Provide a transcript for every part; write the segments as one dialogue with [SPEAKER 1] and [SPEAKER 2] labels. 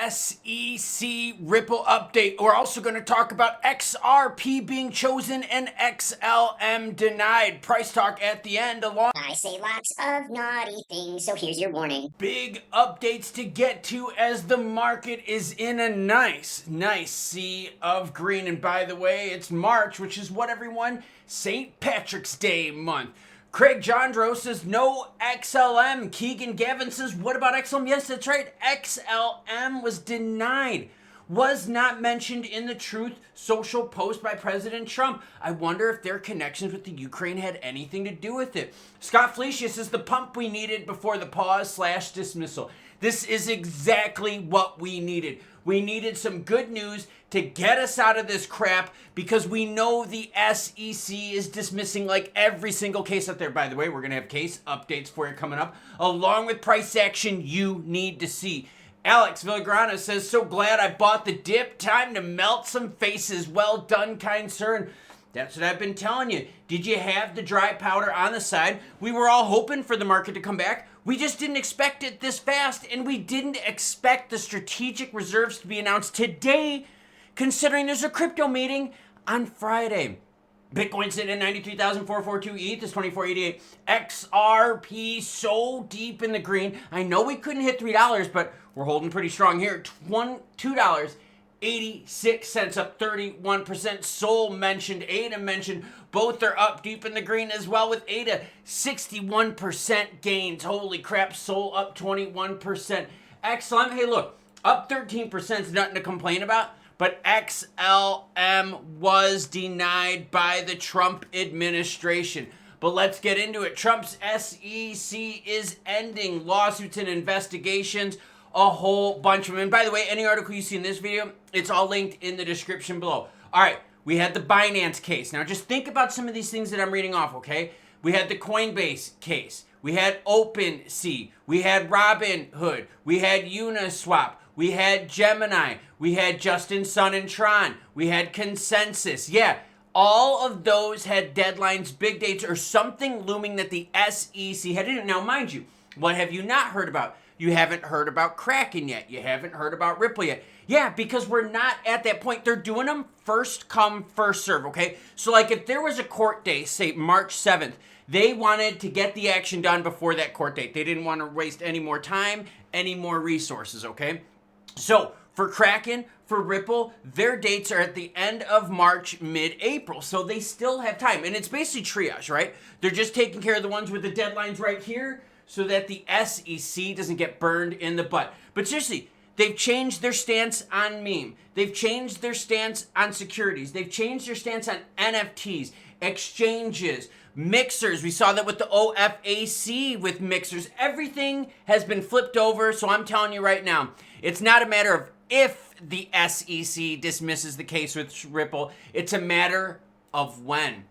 [SPEAKER 1] SEC Ripple update. We're also going to talk about XRP being chosen and XLM denied. Price talk at the end along.
[SPEAKER 2] I say lots of naughty things, so here's your warning.
[SPEAKER 1] Big updates to get to as the market is in a nice sea of green. And by the way, it's March, which is what everyone, St. Patrick's Day month. Craig Jandro says no XLM. Keegan Gavin says, what about XLM? Yes, that's right. XLM was denied. Was not mentioned in the Truth Social post by President Trump. I wonder if their connections with the Ukraine had anything to do with it. Scott Felicia says the pump we needed before the pause/dismissal. This is exactly what we needed. We needed some good news to get us out of this crap because we know the SEC is dismissing like every single case out there. By the way, we're going to have case updates for you coming up, along with price action you need to see. Alex Villagrana says, so glad I bought the dip. Time to melt some faces. Well done, kind sir. And that's what I've been telling you. Did you have the dry powder on the side? We were all hoping for the market to come back. We just didn't expect it this fast, and we didn't expect the strategic reserves to be announced today, considering there's a crypto meeting on Friday. Bitcoin sitting at 93,442, ETH is 2488, XRP so deep in the green. I know we couldn't hit $3, but we're holding pretty strong here. $2.86, up 31%. Sol mentioned, ADA mentioned, both are up deep in the green as well, with ADA 61% gains. Holy crap, Sol up 21%. XLM, hey look, up 13% is nothing to complain about. But XLM was denied by the Trump administration. But let's get into it. Trump's SEC is ending lawsuits and investigations, a whole bunch of them. And by the way, any article you see in this video, it's all linked in the description below. All right, we had the Binance case. Now just think about some of these things that I'm reading off, okay? We had the Coinbase case. We had OpenSea. We had Robinhood. We had Uniswap. We had Gemini. We had Justin Sun and Tron. We had Consensus. Yeah, all of those had deadlines, big dates, or something looming that the SEC had in it. Now, mind you, what have you not heard about? You haven't heard about Kraken yet. You haven't heard about Ripple yet. Yeah, because we're not at that point. They're doing them first come, first serve, okay? So like if there was a court date, say March 7th, they wanted to get the action done before that court date. They didn't want to waste any more time, any more resources, okay? So for Kraken, for Ripple, their dates are at the end of March, mid-April. So they still have time. And it's basically triage, right? They're just taking care of the ones with the deadlines right here so that the SEC doesn't get burned in the butt. But seriously, they've changed their stance on meme. They've changed their stance on securities. They've changed their stance on NFTs, exchanges, mixers. We saw that with the OFAC with mixers. Everything has been flipped over. So I'm telling you right now, it's not a matter of if the SEC dismisses the case with Ripple. It's a matter of when.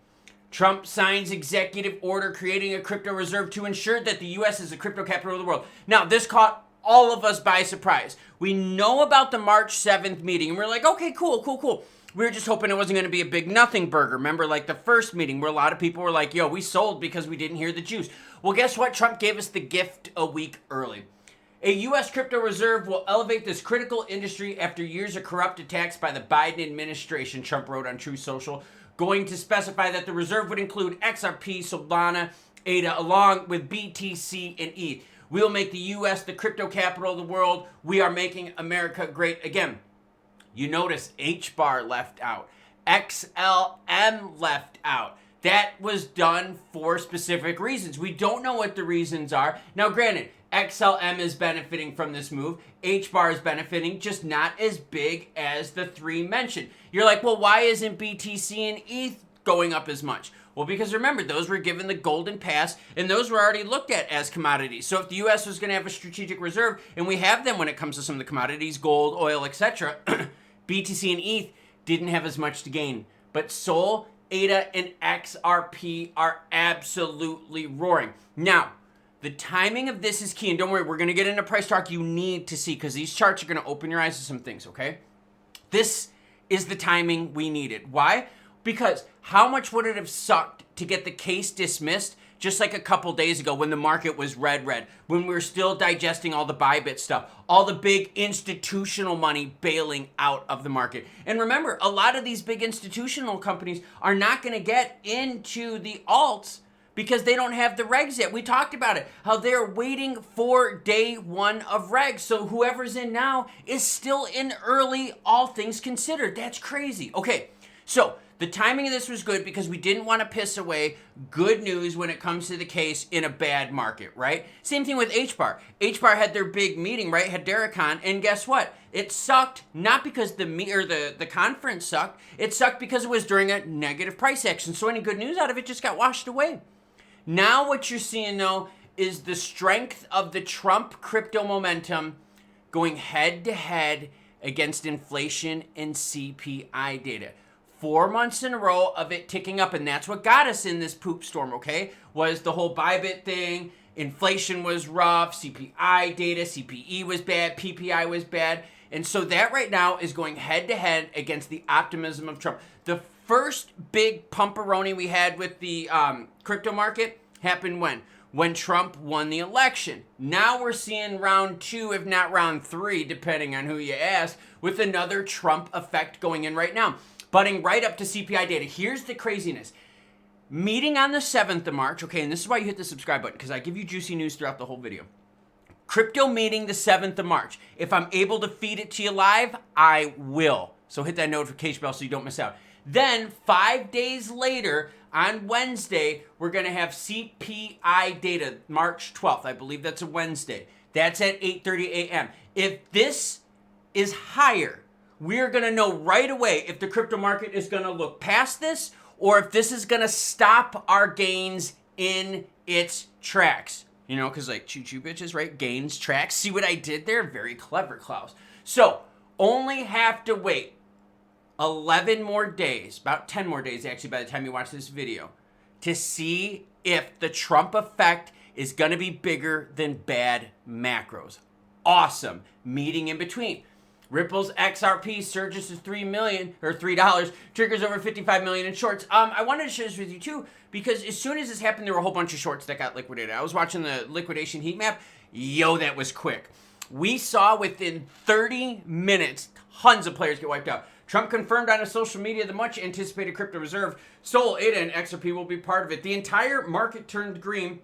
[SPEAKER 1] Trump signs executive order creating a crypto reserve to ensure that the U.S. is the crypto capital of the world. Now, this caught all of us by surprise. We know about the March 7th meeting, and we're like, okay, cool. We were just hoping it wasn't going to be a big nothing burger. Remember, like the first meeting where a lot of people were like, yo, we sold because we didn't hear the juice. Well, guess what? Trump gave us the gift a week early. A U.S. crypto reserve will elevate this critical industry after years of corrupt attacks by the Biden administration, Trump wrote on Truth Social, going to specify that the reserve would include XRP, SOLANA, ADA, along with BTC and ETH. We'll make the U.S. the crypto capital of the world. We are making America great again. You notice H-bar left out. XLM left out. That was done for specific reasons. We don't know what the reasons are. Now, granted, XLM is benefiting from this move. H-bar is benefiting, just not as big as the three mentioned. You're like, well, why isn't BTC and ETH going up as much? Well, because remember, those were given the golden pass, and those were already looked at as commodities. So if the U.S. was going to have a strategic reserve, and we have them when it comes to some of the commodities, gold, oil, etc., BTC and ETH didn't have as much to gain. But SOL, ADA, and XRP are absolutely roaring. Now, the timing of this is key, and don't worry, we're going to get into price talk you need to see, because these charts are going to open your eyes to some things, okay? This is the timing we needed. Why? Because how much would it have sucked to get the case dismissed just like a couple days ago when the market was red, when we were still digesting all the Bybit stuff, all the big institutional money bailing out of the market. And remember, a lot of these big institutional companies are not going to get into the alts because they don't have the regs yet. We talked about it, how they're waiting for day one of regs. So whoever's in now is still in early, all things considered. That's crazy. Okay, so the timing of this was good because we didn't want to piss away good news when it comes to the case in a bad market, right? Same thing with HBAR. HBAR had their big meeting, right? Had Dericon, and guess what? It sucked not because the conference sucked. It sucked because it was during a negative price action. So any good news out of it just got washed away. Now what you're seeing though is the strength of the Trump crypto momentum going head to head against inflation and CPI data. 4 months in a row of it ticking up, and that's what got us in this poop storm, okay? Was the whole Bybit thing, inflation was rough, CPI data, CPE was bad, PPI was bad, and so that right now is going head-to-head against the optimism of Trump. The first big pumperoni we had with the crypto market happened when? When Trump won the election. Now we're seeing round 2, if not round 3, depending on who you ask, with another Trump effect going in right now. Butting right up to CPI data. Here's the craziness. Meeting on the 7th of March, okay, and this is why you hit the subscribe button, because I give you juicy news throughout the whole video. Crypto meeting the 7th of March. If I'm able to feed it to you live, I will. So hit that notification bell so you don't miss out. Then 5 days later, on Wednesday, we're going to have CPI data, March 12th. I believe that's a Wednesday. That's at 8:30 a.m. If this is higher, we're going to know right away if the crypto market is going to look past this or if this is going to stop our gains in its tracks. You know, because like choo-choo bitches, right? Gains, tracks. See what I did there? Very clever, Klaus. So, only have to wait 11 more days, about 10 more days actually by the time you watch this video, to see if the Trump effect is going to be bigger than bad macros. Awesome. Meeting in between. Ripple's XRP surges to $3, triggers over 55 million in shorts. I wanted to share this with you too, because as soon as this happened, there were a whole bunch of shorts that got liquidated. I was watching the liquidation heat map. Yo, that was quick. We saw within 30 minutes, tons of players get wiped out. Trump confirmed on his social media the much anticipated crypto reserve. Sol, ETH, and XRP will be part of it. The entire market turned green,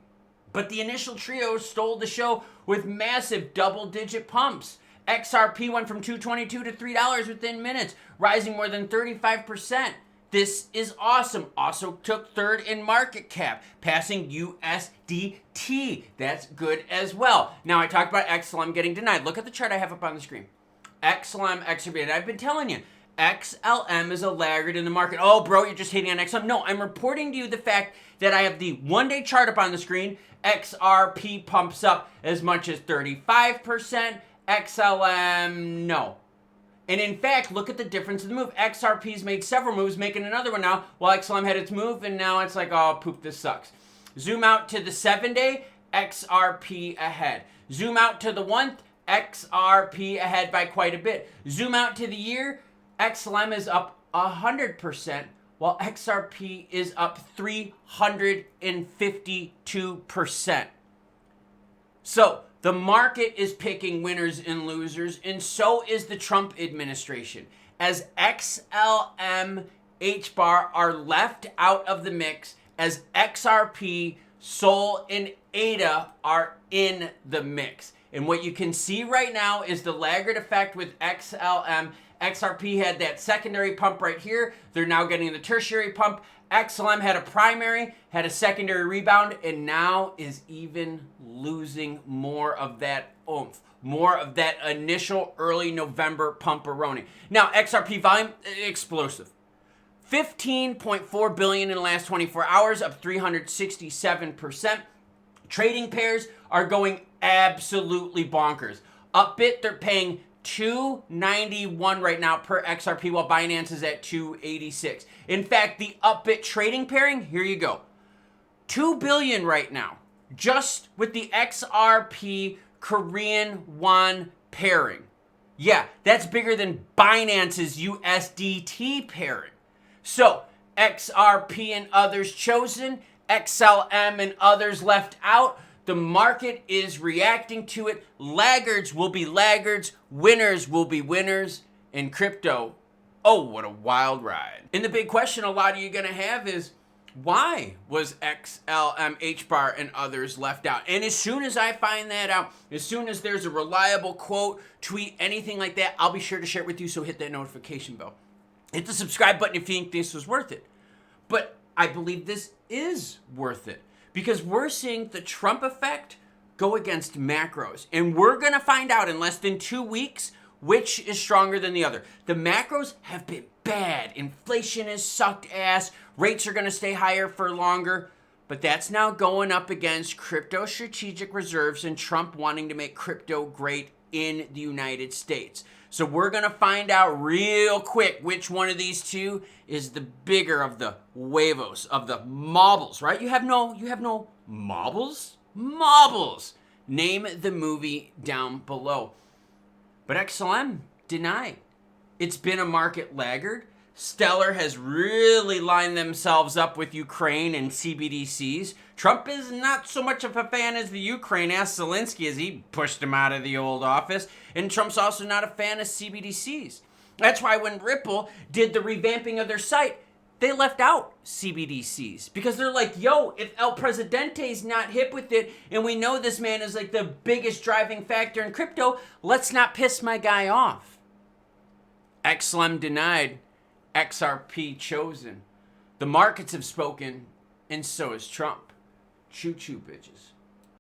[SPEAKER 1] but the initial trio stole the show with massive double-digit pumps. XRP went from $2.22 to $3 within minutes, rising more than 35%. This is awesome. Also took third in market cap, passing USDT. That's good as well. Now, I talked about XLM getting denied. Look at the chart I have up on the screen. XLM, XRP, and I've been telling you, XLM is a laggard in the market. Oh, bro, you're just hating on XLM. No, I'm reporting to you the fact that I have the one-day chart up on the screen. XRP pumps up as much as 35%. XLM, no. And in fact, look at the difference in the move. XRP's made several moves, making another one now, while XLM had its move, and now it's like, oh, poop, this sucks. Zoom out to the 7-day, XRP ahead. Zoom out to the month, XRP ahead by quite a bit. Zoom out to the year, XLM is up 100%, while XRP is up 352%. So, the market is picking winners and losers, and so is the Trump administration. As XLM, HBAR are left out of the mix, as XRP, SOL, and ADA are in the mix. And what you can see right now is the laggard effect with XLM. XRP had that secondary pump right here. They're now getting the tertiary pump. XLM had a primary, had a secondary rebound, and now is even losing more of that oomph, more of that initial early November pumperoni. Now, XRP volume, explosive. 15.4 billion in the last 24 hours, up 367%. Trading pairs are going absolutely bonkers. Upbit, they're paying $291 right now per XRP, while Binance is at $286. In fact, the Upbit trading pairing, here you go. $2 billion right now, just with the XRP Korean won pairing. Yeah, that's bigger than Binance's USDT pairing. So, XRP and others chosen. XLM and others left out. The market is reacting to it. Laggards will be laggards. Winners will be winners. In crypto, oh, what a wild ride. And the big question a lot of you are going to have is, why was XLM, HBAR, and others left out? And as soon as I find that out, as soon as there's a reliable quote, tweet, anything like that, I'll be sure to share it with you, so hit that notification bell. Hit the subscribe button if you think this was worth it. But I believe this is worth it because we're seeing the Trump effect go against macros. And we're going to find out in less than 2 weeks which is stronger than the other. The macros have been bad. Inflation has sucked ass. Rates are going to stay higher for longer. But that's now going up against crypto strategic reserves and Trump wanting to make crypto great in the United States. So we're going to find out real quick which one of these two is the bigger of the huevos, of the marbles, right? You have no marbles? Marbles. Name the movie down below. But XLM denied. It's been a market laggard. Stellar has really lined themselves up with Ukraine and CBDCs. Trump is not so much of a fan as the Ukraine. Asked Zelensky as he pushed him out of the old office. And Trump's also not a fan of CBDCs. That's why when Ripple did the revamping of their site, they left out CBDCs. Because they're like, yo, if El Presidente's not hip with it, and we know this man is like the biggest driving factor in crypto, let's not piss my guy off. XLM denied. XRP chosen. The markets have spoken, and so has Trump. Choo-choo, bitches.